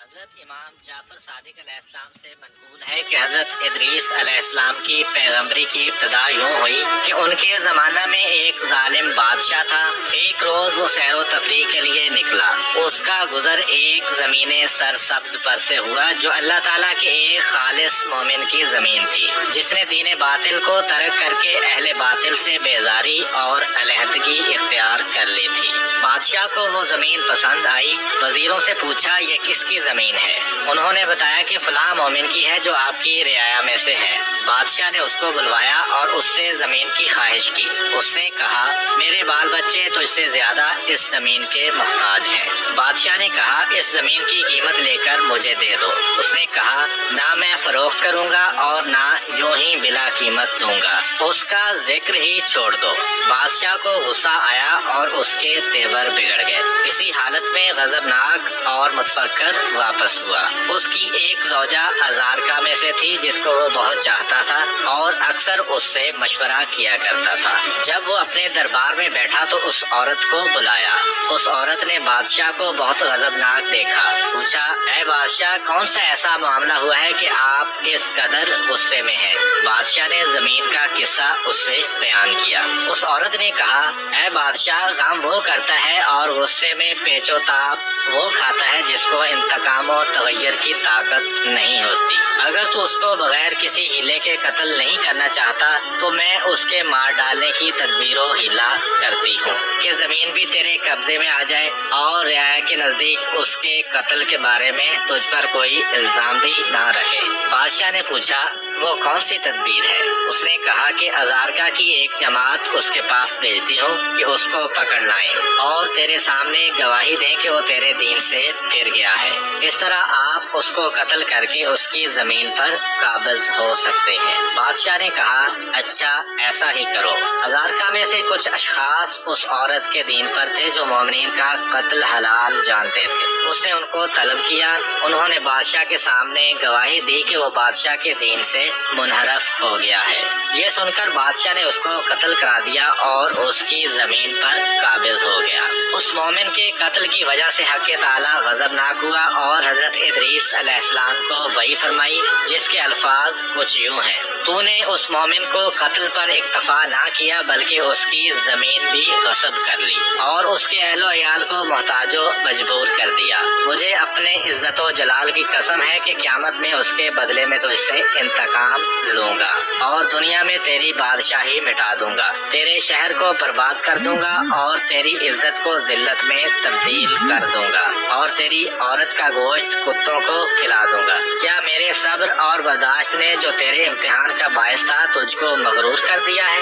حضرت امام جعفر صادق علیہ السلام سے منقول ہے کہ حضرت ادریس علیہ السلام کی پیغمبری کی ابتدا یوں ہوئی کہ ان کے زمانہ میں ایک ظالم بادشاہ تھا۔ ایک روز وہ سیر و تفریح کے لیے نکلا۔ اس کا گزر ایک زمین سرسبز پر سے ہوا جو اللہ تعالیٰ کے ایک خالص مومن کی زمین تھی، جس نے دین باطل کو ترک کر کے اہل باطل سے بیزاری اور علیحدگی اختیار کر لی تھی۔ بادشاہ کو وہ زمین پسند آئی۔ وزیروں سے پوچھا یہ کس کی زمین ہے؟ انہوں نے بتایا کہ فلاں مومن کی ہے جو آپ کی رعایا میں سے ہے۔ بادشاہ نے اس کو بلوایا اور اس سے زمین کی خواہش کی۔ اس نے کہا میرے بال بچے تجھ سے زیادہ اس زمین کے محتاج ہیں۔ بادشاہ نے کہا اس زمین کی قیمت لے کر مجھے دے دو۔ اس نے کہا نہ میں فروخت کروں گا اور نہ یوں ہی بلا قیمت دوں گا، اس کا ذکر ہی چھوڑ دو۔ بادشاہ کو غصہ آیا اور اس کے تیور بگڑ گئے۔ اسی حالت میں غضبناک اور متفکر واپس ہوا۔ اس کی ایک زوجہ ازارکا میں سے تھی جس کو وہ بہت چاہتا تھا اور اکثر اس سے مشورہ کیا کرتا تھا۔ جب وہ اپنے دربار میں بیٹھا تو اس عورت کو بلایا۔ اس عورت نے بادشاہ کو بہت غضبناک دیکھا۔ پوچھا اے بادشاہ کون سا ایسا معاملہ ہوا ہے کہ آپ اس قدر غصے میں ہیں؟ بادشاہ نے زمین کا قصہ اس سے بیان کیا۔ اس عورت نے کہا اے بادشاہ غم وہ کرتا ہے اور غصے میں پیچ و تاب وہ کھاتا ہے جس کو انتقام و تغیر کی طاقت نہیں ہوتی۔ اگر تو اس کو بغیر کسی ہیلے کے قتل نہیں کرنا چاہتا تو میں اس کے مار ڈالنے کی تدبیر و ہیلا کرتی ہوں کہ زمین بھی تیرے قبضے میں آ جائے اور رعایا کے نزدیک اس کے قتل کے بارے میں تجھ پر کوئی الزام بھی نہ رہے۔ بادشاہ نے پوچھا وہ کون سی تدبیر ہے؟ اس نے کہا کہ ازارکا کی ایک جماعت اس کے پاس بھیجتی ہوں کہ اس کو پکڑ لائیں اور تیرے سامنے گواہی دیں کہ وہ تیرے دین سے پھر گیا ہے۔ اس طرح آپ اس کو قتل کر کے اس کی زمین پر قابض ہو سکتے ہیں۔ بادشاہ نے کہا اچھا ایسا ہی کرو۔ ازارکا میں سے کچھ اشخاص اس عورت کے دین پر تھے جو مومنین کا قتل حلال جانتے تھے۔ اس نے ان کو طلب کیا۔ انہوں نے بادشاہ کے سامنے گواہی دی کہ وہ بادشاہ کے دین سے منحرف ہو گیا ہے۔ یہ سن کر بادشاہ نے اس کو قتل کرا دیا اور اس کی زمین پر قابض ہو گیا۔ اس مومن کے قتل کی وجہ سے حق تعالیٰ غضبناک ہوا اور حضرت ادریس علیہ السلام کو وحی فرمائی جس کے الفاظ کچھ یوں ہیں تو نے اس مومن کو قتل پر اکتفا نہ کیا بلکہ اس کی زمین بھی غصب کر لی اور اس کے اہل و عیال کو محتاج و مجبور کر دیا۔ مجھے اپنے عزت و جلال کی قسم ہے کہ قیامت میں اس کے بدلے میں تجھ سے انتقام لوں گا اور دنیا میں تیری بادشاہی مٹا دوں گا، تیرے شہر کو برباد کر دوں گا اور تیری عزت کو ذلت میں تبدیل کر دوں گا اور تیری عورت کا گوشت کتوں کو کھلا دوں گا۔ کیا میرے صبر اور برداشت نے جو تیرے امتحان کا باعث تھا تجھ کو مغرور کر دیا ہے؟